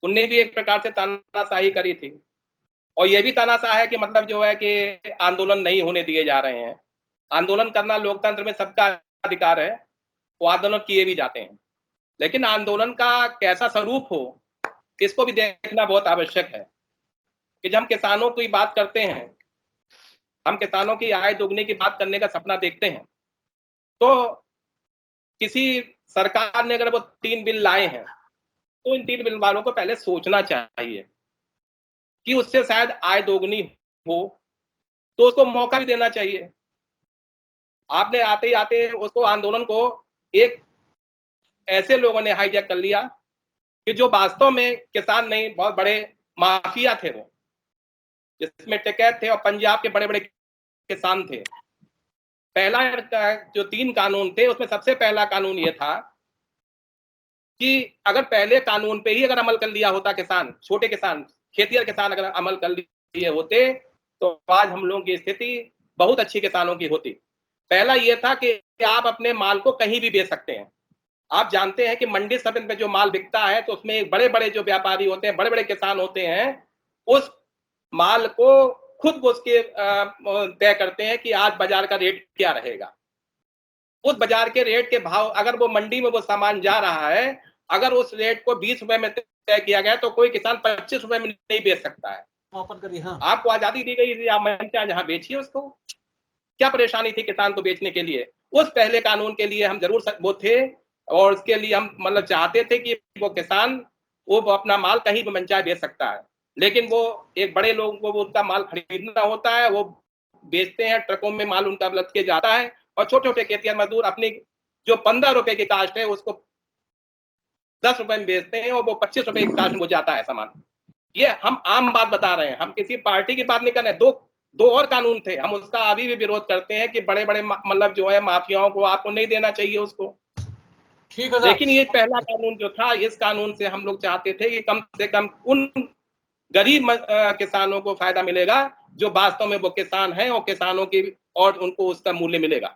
[SPEAKER 10] उनने भी एक प्रकार से तानाशाही करी थी, और ये भी तानाशाह है कि मतलब जो है कि आंदोलन नहीं होने दिए जा रहे हैं। आंदोलन करना लोकतंत्र में सबका अधिकार है, वो आंदोलन किए भी जाते हैं, लेकिन आंदोलन का कैसा स्वरूप हो इसको भी देखना बहुत आवश्यक है। कि जब हम किसानों की बात करते हैं, हम किसानों की आय दोगुनी की बात करने का सपना देखते हैं, तो किसी सरकार ने अगर वो 3 बिल लाए हैं, तो इन 3 बिल वालों को पहले सोचना चाहिए कि उससे शायद आय दोगुनी हो, तो उसको मौका भी देना चाहिए। आपने आते ही आते उसको आंदोलन को एक ऐसे लोगों ने हाईजैक कर लिया कि जो वास्तव में किसान नहीं, बहुत बड़े माफिया थे वो, जिसमें टिकैत थे और पंजाब के बड़े बड़े किसान थे। पहला जो 3 कानून थे उसमें सबसे पहला कानून ये था कि अगर पहले कानून पे ही अगर अमल कर लिया होता किसान, छोटे किसान, खेतिहर किसान अगर अमल कर लिए होते, तो आज हम लोगों की स्थिति बहुत अच्छी किसानों की होती। पहला ये था कि आप अपने माल को कहीं भी बेच सकते हैं। आप जानते हैं कि मंडी समिति में जो माल बिकता है, तो उसमें एक बड़े बड़े जो व्यापारी होते हैं, बड़े बड़े किसान होते हैं, उस माल को खुद वो उसके तय करते हैं कि आज बाजार का रेट क्या रहेगा। उस बाजार के रेट के भाव, अगर वो मंडी में वो सामान जा रहा है, अगर उस रेट को 20 रुपए में तय किया गया, तो कोई किसान 25 रुपए में नहीं बेच सकता है।
[SPEAKER 2] हाँ।
[SPEAKER 10] आपको आजादी दी गई थी, आप मंचा जहां बेचिए उसको। क्या परेशानी थी किसान को बेचने के लिए? उस पहले कानून के लिए हम जरूर वो थे, और उसके लिए हम मतलब चाहते थे कि वो किसान वो अपना माल कहीं भी मंचा बेच सकता है। लेकिन वो एक बड़े लोगों को वो उनका माल खरीदना होता है, वो बेचते हैं, ट्रकों में माल उनका लद के जाता है, और छोटे छोटे खेतिहर मजदूर अपनी जो 15 रुपए की कास्ट है उसको 10 रुपए में बेचते हैं, और वो 25 रुपए की कास्ट में वो जाता है सामान। ये हम आम बात बता रहे हैं, हम किसी पार्टी की बात नहीं कर रहे हैं। दो और कानून थे, हम उसका अभी भी विरोध करते हैं कि बड़े बड़े मतलब जो है माफियाओं को आपको नहीं देना चाहिए उसको।
[SPEAKER 2] ठीक है।
[SPEAKER 10] लेकिन ये पहला कानून जो था, इस कानून से हम लोग चाहते थे कि कम से कम उन गरीब किसानों को फायदा मिलेगा जो वास्तव में वो किसान हैं और किसानों की और उनको उसका मूल्य मिलेगा।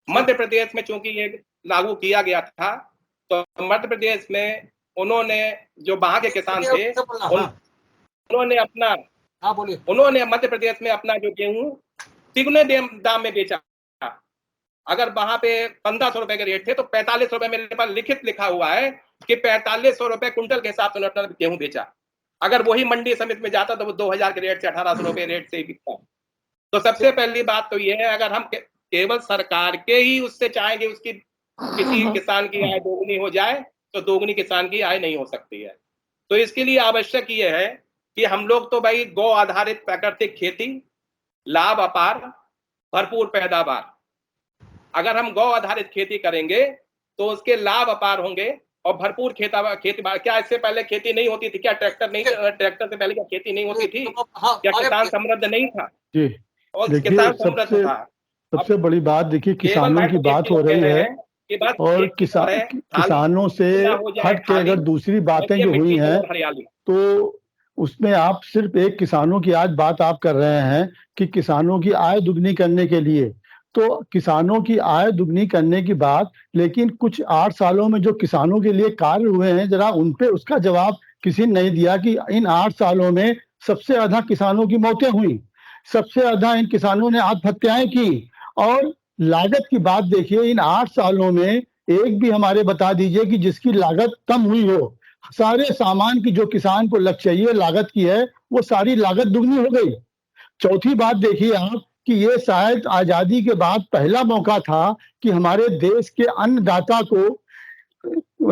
[SPEAKER 10] मध्य प्रदेश में चूंकि ये लागू किया गया था, तो मध्य प्रदेश में उन्होंने जो वहां के किसान थे उन्होंने अपना
[SPEAKER 2] बोलिए।
[SPEAKER 10] उन्होंने मध्य प्रदेश में अपना जो गेहूं तिगुने दाम में बेचा। अगर वहां पे 1500 रुपए के रेट थे तो 45 रुपए मेरे पास लिखित लिखा हुआ है कि 4500 रुपए कुंटल के हिसाब से उन्होंने गेहूं बेचा। अगर वही मंडी समिति में जाता तो वो 2000 के रेट से 1800 रुपए रेट से बिकता। तो सबसे पहली बात तो ये है, अगर हम केवल सरकार के ही उससे चाहेंगे उसकी किसी किसान की आय दोगुनी हो जाए, तो दोगुनी किसान की आय नहीं हो सकती है। तो इसके लिए आवश्यक ये है कि हम लोग तो भाई गौ आधारित प्राकृतिक खेती, लाभ अपार, भरपूर पैदावार। अगर हम गौ आधारित खेती करेंगे तो उसके लाभ अपार होंगे और भरपूर खेती। क्या इससे पहले खेती नहीं होती थी? क्या ट्रैक्टर से पहले क्या खेती नहीं होती थी? क्या किसान समृद्ध नहीं था? और किसान समृद्ध था।
[SPEAKER 4] सबसे बड़ी बात देखिए, किसानों की बात हो रही है और किसानों से हट के अगर दूसरी बातें जो हुई हैं तो उसमें आप सिर्फ एक किसानों की आज बात आप कर रहे हैं कि किसानों की आय दुगनी करने के लिए, तो किसानों की आय दुगनी करने की बात, लेकिन कुछ 8 सालों में जो किसानों के लिए कार्य हुए हैं जरा उन पे उसका जवाब किसी ने नहीं दिया कि इन 8 सालों में सबसे ज्यादा किसानों की मौतें हुई, सबसे ज्यादा इन किसानों ने आत्महत्याएं की। और लागत की बात देखिए, इन 8 सालों में एक भी हमारे बता दीजिए कि जिसकी लागत कम हुई हो। सारे सामान की जो किसान को लग चाहिए लागत की है, वो सारी लागत दुगनी हो गई। चौथी बात देखिए आप कि ये शायद आजादी के बाद पहला मौका था कि हमारे देश के अन्नदाता को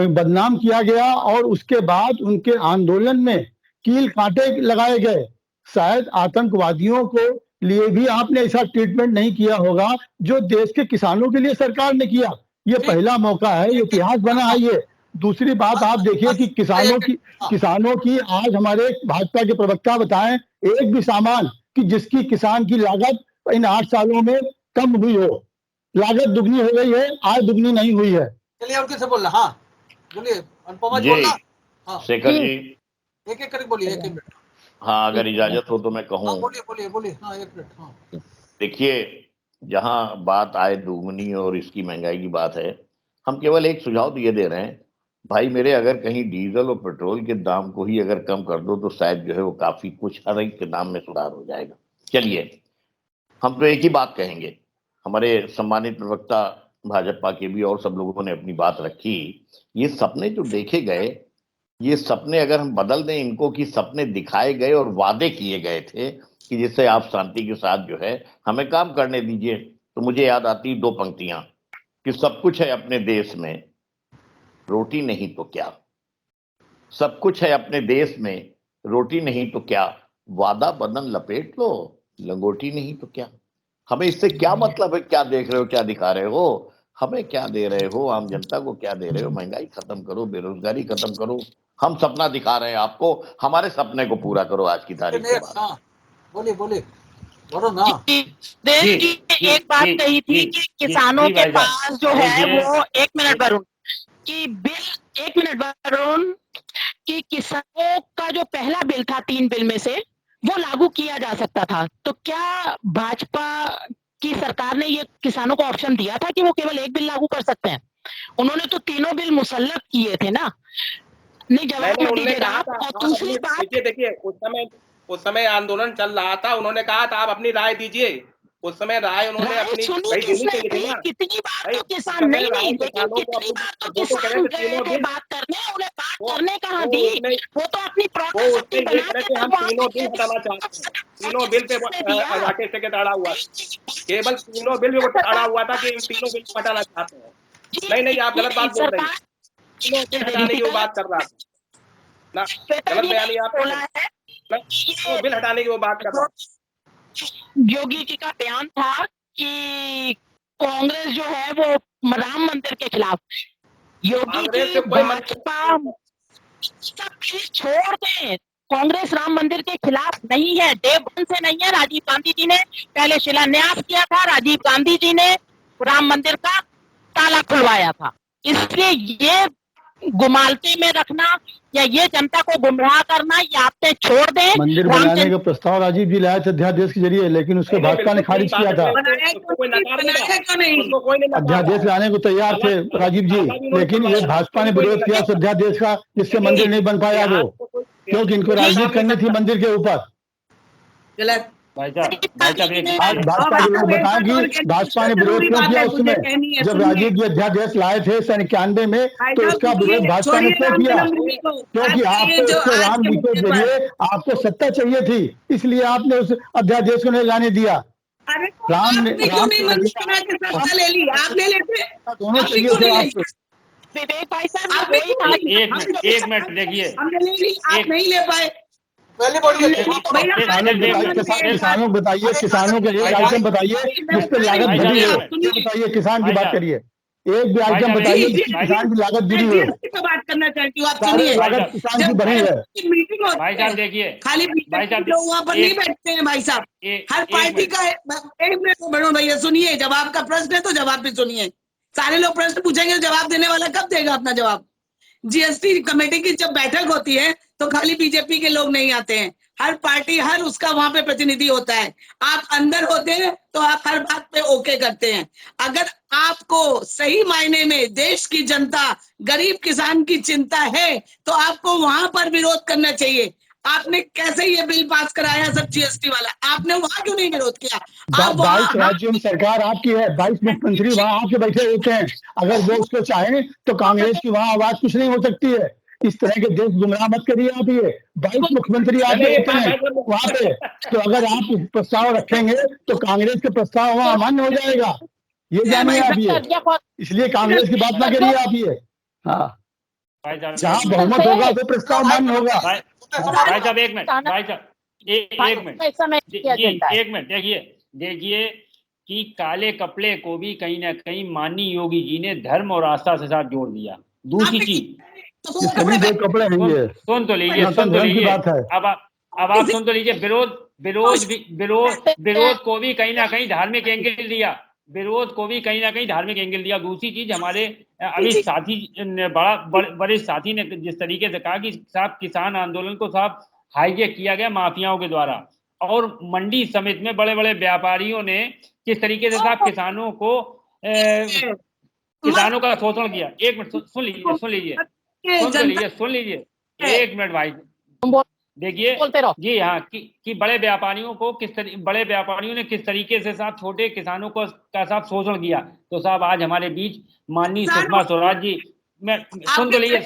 [SPEAKER 4] बदनाम किया गया और उसके बाद उनके आंदोलन में कील कांटे लगाए गए। शायद आतंकवादियों को लिए भी आपने ऐसा ट्रीटमेंट नहीं किया होगा जो देश के किसानों के लिए सरकार ने किया। ये पहला मौका है, ये इतिहास बना है ये। दूसरी बात आप देखिए कि किसानों की आज हमारे भाजपा के प्रवक्ता बताएं एक भी सामान कि जिसकी किसान की लागत इन 8 सालों में कम हुई हो। लागत दुगनी हो गई है, आय दुगनी नहीं हुई है।
[SPEAKER 2] चलिए और किसे बोलना? हाँ बोलिए, अनुपमा जी बोलना। हाँ
[SPEAKER 7] शेखर जी
[SPEAKER 2] एक एक करके बोलिए, 1 मिनट।
[SPEAKER 7] हाँ अगर इजाजत हो तो मैं कहूँ।
[SPEAKER 2] बोलिए। हाँ 1 मिनट। हाँ
[SPEAKER 7] देखिए, जहां बात आय दुगनी और इसकी महंगाई की बात है, हम केवल एक सुझाव तो ये दे रहे हैं भाई मेरे, अगर कहीं डीजल और पेट्रोल के दाम को ही अगर कम कर दो तो शायद जो है वो काफी कुछ हर एक के दाम में सुधार हो जाएगा। चलिए हम तो एक ही बात कहेंगे, हमारे सम्मानित प्रवक्ता भाजपा के भी और सब लोगों ने अपनी बात रखी। ये सपने जो देखे गए, ये सपने अगर हम बदल दें इनको कि सपने दिखाए गए और वादे किए गए थे कि जिससे आप शांति के साथ जो है हमें काम करने दीजिए, तो मुझे याद आती 2 पंक्तियां कि सब कुछ है अपने देश में, रोटी नहीं तो क्या। सब कुछ है अपने देश में, रोटी नहीं तो क्या, वादा बदन लपेट लो, लंगोटी नहीं तो क्या। हमें इससे क्या मतलब है? क्या देख रहे हो, क्या दिखा रहे हो, हमें क्या दे रहे हो, आम जनता को क्या दे रहे हो? महंगाई खत्म करो, बेरोजगारी खत्म करो। हम सपना दिखा रहे हैं आपको, हमारे सपने को पूरा करो आज की तारीख के बाद।
[SPEAKER 2] बोलिए बोलो ना।
[SPEAKER 8] देश की एक बात कही थी कि किसानों के पास जो है वो 1 मिनट वरुण कि बिल 1 मिनट वरुण कि किसानों का जो पहला बिल था 3 बिल में से वो लागू किया जा सकता था। तो क्या भाजपा की सरकार ने ये किसानों को ऑप्शन दिया था कि वो केवल 1 बिल लागू कर सकते हैं? उन्होंने तो तीनों बिल मुसल्लत किए थे ना। नहीं जवाब में दीजिएगा आप। और दूसरी बात
[SPEAKER 10] देखिए, उस समय आंदोलन चल रहा था, उन्होंने कहा था आप अपनी राय दीजिए। उस समय राय उन्होंने अपनी
[SPEAKER 8] कितनी बार तो किसान नहीं लेकिन कितनी बार तो किसान गए थे बात करने, उन्हें बात करने कहाँ दी? वो तो अपनी प्रोटेस्ट बना के
[SPEAKER 10] हम तीनों बिल हटाना चाहते हैं। तीनों बिल पे राकेश टिकट अड़ा हुआ, केवल तीनों बिल पे अड़ा हुआ था कि इन तीनों बिल को हटाना चाहते हैं। नहीं आप गलत बात बोल रहे हैं। तीनों बिल हटाने की वो बात कर रहा था ना, गलत बयानी आप बिल हटाने की वो बात कर रहा।
[SPEAKER 8] योगी जी का बयान था कि कांग्रेस जो है वो राम मंदिर के खिलाफ। योगी जी भाजपा सब चीज छोड़ दें, कांग्रेस राम मंदिर के खिलाफ नहीं है, डे वन से नहीं है। राजीव गांधी जी ने पहले शिलान्यास किया था, राजीव गांधी जी ने राम मंदिर का ताला खुलवाया था। इसलिए ये गुमालते में रखना या ये जनता को गुमराह करना, ये आपने छोड़ दें।
[SPEAKER 4] मंदिर बनाने का प्रस्ताव राजीव जी लाए थे अध्यादेश के जरिए, लेकिन उसको भाजपा ने खारिज किया था। अध्यादेश लाने को तैयार थे राजीव जी, लेकिन ये भाजपा ने विरोध किया उस अध्यादेश का, जिससे मंदिर नहीं बन पाया वो, क्योंकि इनको राजनीति करनी थी मंदिर के ऊपर।
[SPEAKER 9] गलत।
[SPEAKER 4] आज भाजपा के लोग बताएं कि भाजपा ने विरोध क्यों किया उसमें, जब राजीव जी अध्यादेश लाए थे 1991 में, तो उसका विरोध भाजपा ने क्यों किया? क्योंकि आपको राम जी के जरिए आपको सत्ता चाहिए थी, इसलिए आपने उस अध्यादेश को नहीं लाने दिया। राम ने
[SPEAKER 9] सत्ता ले ली, आप ले लेते
[SPEAKER 4] दोनों चाहिए थे आपको।
[SPEAKER 8] विवेक भाई साहब
[SPEAKER 6] एक मिनट देखिए,
[SPEAKER 9] हमने ले ली, आप नहीं ले पाए।
[SPEAKER 2] पहले बोलिए,
[SPEAKER 4] किसानों बताइए, किसानों के एक आइटम बताइए जिस पर लागत बढ़ी है, बताइए। किसान की बात करिए, एक भी आइटम बताइए किसान की लागत जुड़ी है।
[SPEAKER 9] बात करना चाहती हूँ, आप सुनिए।
[SPEAKER 4] लागत किसान की बढ़ी है।
[SPEAKER 9] मीटिंग
[SPEAKER 6] भाई साहब देखिए,
[SPEAKER 9] खाली लोग वहाँ पर नहीं बैठते हैं भाई साहब, हर पार्टी का। एक मिनट बढ़ो भैया, सुनिए, जवाब का प्रश्न है तो जवाब भी सुनिए। सारे लोग प्रश्न पूछेंगे, जवाब देने वाला कब देगा अपना जवाब? जीएसटी कमेटी की जब बैठक होती है तो खाली बीजेपी के लोग नहीं आते हैं, हर पार्टी, हर उसका वहां पे प्रतिनिधि होता है। आप अंदर होते हैं तो आप हर बात पे ओके करते हैं। अगर आपको सही मायने में देश की जनता, गरीब किसान की चिंता है तो आपको वहां पर विरोध करना चाहिए। आपने कैसे ये बिल पास कराया सब जीएसटी वाला, आपने वहां क्यों नहीं विरोध किया?
[SPEAKER 4] 22 राज्यों में सरकार आपकी है, 22 मुख्यमंत्री वहां आके बैठे होते हैं। अगर वो उसको चाहें तो कांग्रेस की वहां आवाज कुछ नहीं हो सकती है। इस तरह के देश गुमराह मत करिए आप। ये 22 मुख्यमंत्री आके होते हैं वहां पे, तो अगर आप प्रस्ताव रखेंगे तो कांग्रेस के प्रस्ताव वहां अमान्य हो जाएगा, ये जानिए आप ये। इसलिए कांग्रेस की बात ना करिए आप ये। हाँ, जहाँ बहुमत होगा तो प्रस्ताव मान्य होगा।
[SPEAKER 6] भाई साहब एक मिनट, भाई साहब एक मिनट देखिए कि काले कपड़े को भी कहीं ना कहीं माननीय योगी जी ने धर्म और आस्था से साथ जोड़ दिया। दूसरी चीज,
[SPEAKER 4] सभी दो कपड़े हैं ये,
[SPEAKER 6] सुन तो लीजिए
[SPEAKER 4] बात है।
[SPEAKER 6] अब आप सुन तो लीजिए। विरोध को भी कहीं ना कहीं धार्मिक एंगल दिया, विरोध को भी कहीं ना कहीं धार्मिक एंगल दिया। दूसरी चीज, हमारे अभी साथी बड़े साथी ने जिस तरीके से कहा कि साहब किसान आंदोलन को साहब हाईजैक किया गया माफियाओं के द्वारा, और मंडी समिति में बड़े बड़े व्यापारियों ने किस तरीके से साहब किसानों का शोषण किया। एक मिनट सुन लीजिए एक मिनट भाई देखिए जी। हाँ कि बड़े व्यापारियों ने किस तरीके से साहब छोटे किसानों को का साहब शोषण किया। तो साहब आज हमारे बीच माननीय सुषमा स्वराज जी, मैं सुन तो लीजिए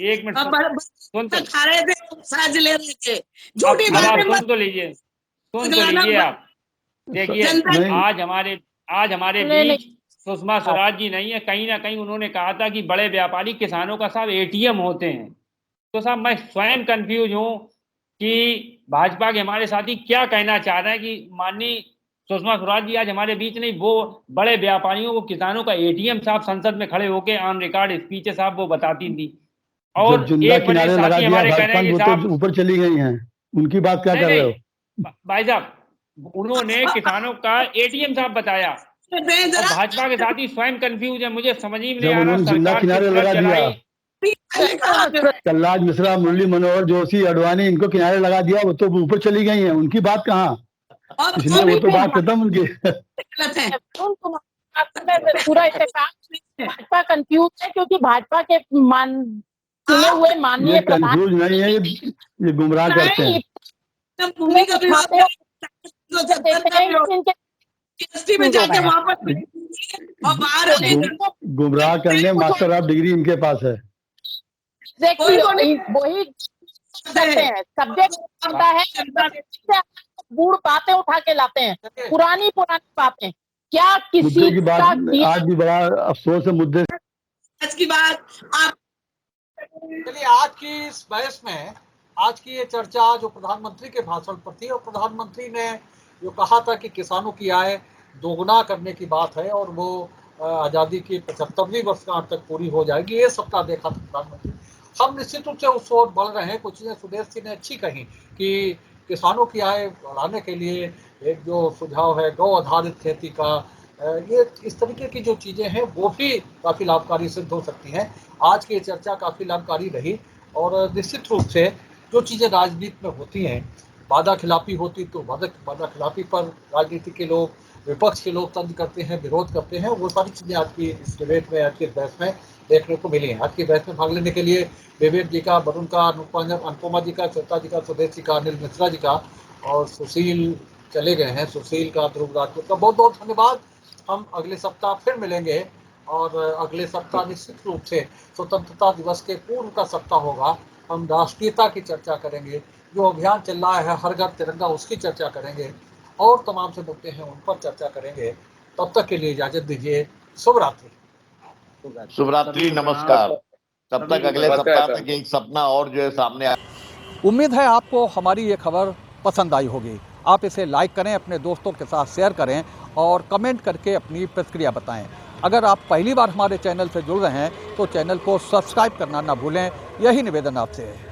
[SPEAKER 6] एक मिनट, सुन तो लीजिए आप देखिए। आज हमारे बीच सुषमा स्वराज जी नहीं है। कहीं ना कहीं उन्होंने कहा था कि बड़े व्यापारी किसानों का साहब एटीएम होते हैं। तो साहब मैं स्वयं कंफ्यूज हूँ कि भाजपा के हमारे साथी क्या कहना चाह रहे हैं कि माननीय सुषमा स्वराज जी आज हमारे बीच नहीं, वो बड़े व्यापारियों को किसानों का एटीएम साहब संसद में खड़े होके ऑन रिकॉर्ड स्पीच साहब वो बताती थी। और एक बड़े साथी हमारे कह रहे हैं कि साहब
[SPEAKER 4] ऊपर चली गई हैं, उनकी बात क्या कर रहे हो
[SPEAKER 6] भाई साहब? उन्होंने किसानों का एटीएम साहब बताया। भाजपा के साथी स्वयं कंफ्यूज है, मुझे समझ ही नहीं आ रहा।
[SPEAKER 4] सरकार किनारे लगा दिया, कलराज मिश्रा, मुरली मनोहर जोशी, अडवाणी, इनको किनारे लगा दिया, वो तो ऊपर चली गई हैं, उनकी बात कहाँ? इसलिए वो तो बात खत्म उनकी।
[SPEAKER 8] पूरा भाजपा कंफ्यूज है क्योंकि भाजपा के चुने हुए माननीय
[SPEAKER 4] कंफ्यूज नहीं है, ये गुमराह करते हैं। गुमराह करने मास्टर ऑफ डिग्री इनके पास है।
[SPEAKER 8] वही करते हैं, सब्जेक्ट होता है, बूढ़ बातें उठा के लाते हैं, पुरानी बातें। क्या किसी
[SPEAKER 4] की बात आज भी बड़ा अफसोस है मुद्दे
[SPEAKER 9] आज की बात। आप
[SPEAKER 2] चलिए, आज की इस बहस में आज की ये चर्चा जो प्रधानमंत्री के भाषण पर थी, और प्रधानमंत्री ने जो कहा था कि किसानों की आय दोगुना करने की बात है और वो आज़ादी की 75वीं वर्षगांठ तक पूरी हो जाएगी, ये सप्ताह देखा था प्रधानमंत्री। हम निश्चित रूप से उस ओर बढ़ रहे हैं। कुछ चीज़ें सुदेश जी ने अच्छी कही कि किसानों की आय बढ़ाने के लिए एक जो सुझाव है गौ आधारित खेती का, ये इस तरीके की जो चीज़ें हैं वो भी काफ़ी लाभकारी सिद्ध हो सकती हैं। आज की चर्चा काफ़ी लाभकारी रही और निश्चित रूप से जो चीज़ें राजनीति में होती हैं, वादा खिलाफी होती तो वादा खिलाफी पर राजनीति के लोग, विपक्ष के लोग तंज करते हैं, विरोध करते हैं। वो सारी चीज़ें आज की इस डिबेट में, आज की बहस में देखने को मिली हैं। आज की बहस में भाग लेने के लिए विवेक जी का, वरुण का, अनुपमा जी का, श्वेता जी का, सुदेश जी का, अनिल मिश्रा जी का और सुशील चले गए हैं, सुशील का, ध्रुव राजपूत का बहुत बहुत धन्यवाद। हम अगले सप्ताह फिर मिलेंगे और अगले सप्ताह निश्चित रूप से स्वतंत्रता दिवस के पूर्व का सप्ताह होगा। हम राष्ट्रीयता की चर्चा करेंगे, जो अभियान चल रहा है हर घर तिरंगा, उसकी चर्चा करेंगे और तमाम से मुद्दे हैं उन पर चर्चा करेंगे। तब तक के लिए इजाजत दीजिए। शुभ रात्रि।
[SPEAKER 7] शुभ रात्रि, नमस्कार। तब तक अगले सप्ताह तक एक सपना और जो है सामने आ...
[SPEAKER 11] उम्मीद है आपको हमारी ये खबर पसंद आई होगी। आप इसे लाइक करें, अपने दोस्तों के साथ शेयर करें और कमेंट करके अपनी प्रतिक्रिया बताएं। अगर आप पहली बार हमारे चैनल से जुड़ रहे हैं तो चैनल को सब्सक्राइब करना ना भूलें। यही निवेदन आपसे है।